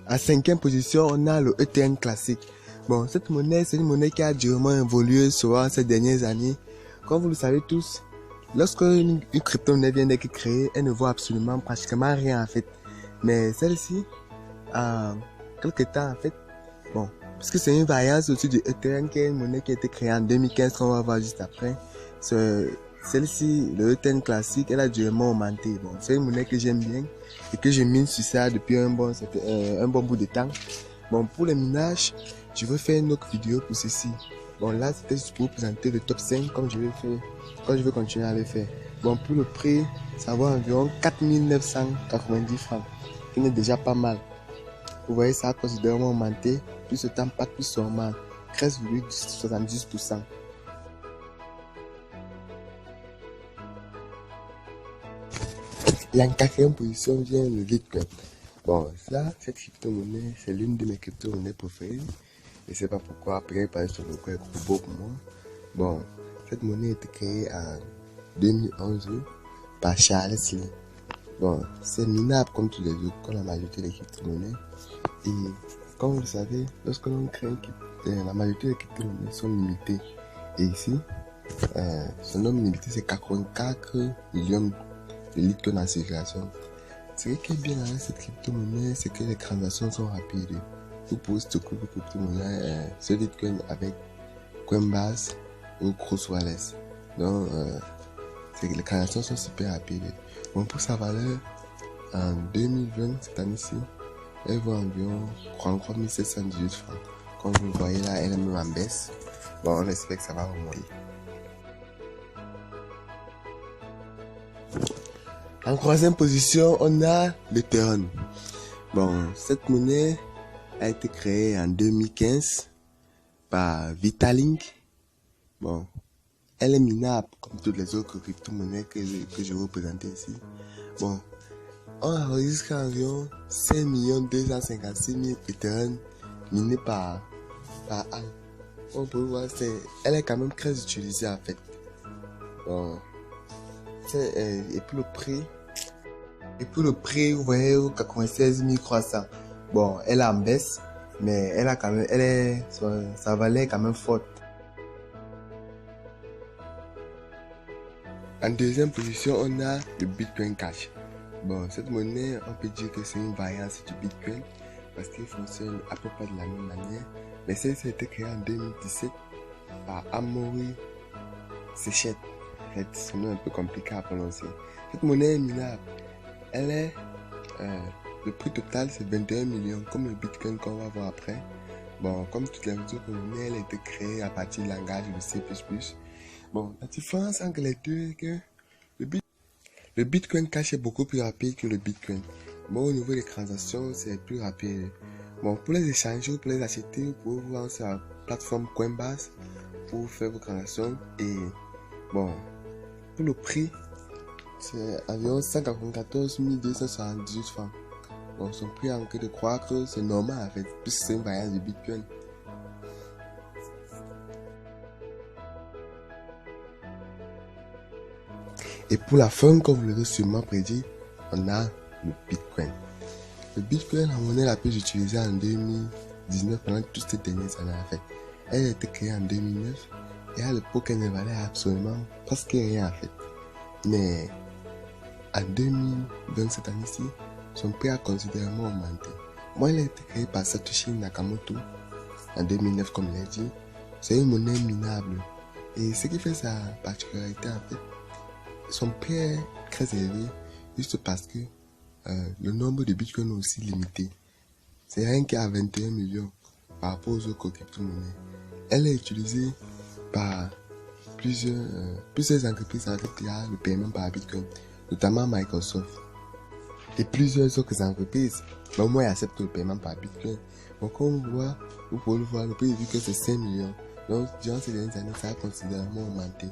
À 5e position, on a le ETN classique. Bon, cette monnaie, c'est une monnaie qui a durement évolué souvent ces dernières années. Comme vous le savez tous, lorsque une crypto-monnaie vient d'être créée, elle ne vaut absolument pratiquement rien en fait. Mais celle-ci, à quelques temps en fait, bon, parce que c'est une variance au-dessus du Ethereum qui est une monnaie qui a été créée en 2015 qu'on va voir juste après. Celle-ci, le Ethereum classique, elle a durement augmenté. Bon, c'est une monnaie que j'aime bien et que je mine sur ça depuis un bon bout de temps. Bon, pour le minage, je veux faire une autre vidéo pour ceci. Bon, là, c'était juste pour vous présenter le top 5 comme je vais faire, comme je vais continuer à le faire. Bon, pour le prix, ça vaut environ 4990 francs, qui n'est déjà pas mal. Vous voyez, ça a considérablement augmenté. Plus le temps passe, plus ça augmente. 13,70%. La 4e position vient le Bitcoin. Bon, ça, cette crypto-monnaie, c'est l'une de mes crypto-monnaies préférées. Je ne sais pas pourquoi, après, par exemple, c'est beau pour moi. Bon, cette monnaie a été créée en 2011 par Charles Lee. Bon, c'est minable comme tous les autres, comme la majorité des crypto-monnaies. Et comme vous le savez, lorsque l'on crée la majorité des crypto-monnaies sont limitées. Et ici, son nombre limité, c'est 84 millions de litres en circulation. Ce qui est bien avec cette crypto-monnaie, c'est que les transactions sont rapides. Vous pouvez stocker vos crypto-monnaies sur Bitcoin avec Coinbase ou Crosswallet. Donc, les transactions sont super rapides. Bon, pour sa valeur, en 2020, cette année-ci, elle vaut environ 33 718 francs. Comme vous le voyez là, elle est même en baisse. Bon, on espère que ça va remonter. En 3e position, on a l'Ethereum. Bon, cette monnaie a été créée en 2015 par Vitalik. Bon, elle est minable comme toutes les autres crypto-monnaies que je vais vous présenter ici. Bon, on enregistre environ 5 256 000 Ethereum minés par an. On peut voir, elle est quand même très utilisée en fait. Bon, et pour le prix, vous voyez, 96 300. Bon, elle est en baisse, mais elle a quand même, sa valeur est quand même forte. En 2e position, on a le Bitcoin Cash. Bon, cette monnaie, on peut dire que c'est une variante du Bitcoin parce qu'il fonctionne à peu près de la même manière. Mais celle-ci a été créée en 2017 par Amaury Séchet. En fait, c'est un nom un peu compliqué à prononcer. Cette monnaie est minable. Elle est, le prix total c'est 21 millions, comme le Bitcoin qu'on va voir après. Bon, comme toutes les autres monnaies, elle a été créée à partir du langage de C++. Bon, la différence entre les deux est que le Bitcoin Cash est beaucoup plus rapide que le Bitcoin. Bon, au niveau des transactions, c'est plus rapide. Bon, pour les échanger ou pour les acheter, vous pouvez vous rendre sur la plateforme Coinbase pour faire vos transactions. Et bon, pour le prix, c'est environ 194 278 francs. Bon, son prix en train de croître, c'est normal en fait, puisque c'est une variante de Bitcoin. Et pour la fin, comme vous l'avez sûrement prédit, on a le Bitcoin. Le Bitcoin, la monnaie la plus utilisée en 2019 pendant toutes ces dernières années en fait. Elle a été créée en 2009 et à l'époque, elle ne valait absolument presque rien en fait. Mais en 2020, cette année-ci, son prix a considérablement augmenté. Moi, elle a été créée par Satoshi Nakamoto en 2009, comme je l'ai dit. C'est une monnaie minable. Et ce qui fait sa particularité en fait, son prix est très élevé juste parce que le nombre de bitcoins est aussi limité. C'est rien qu'à 21 millions par rapport aux autres crypto-monnaies. Elle est utilisée par plusieurs entreprises avec le paiement par bitcoin, notamment Microsoft. Et plusieurs autres entreprises, mais au moins acceptent le paiement par bitcoin. Donc comme vous pouvez le voir, le prix est vu que c'est 5 millions. Donc durant ces dernières années, ça a considérablement augmenté.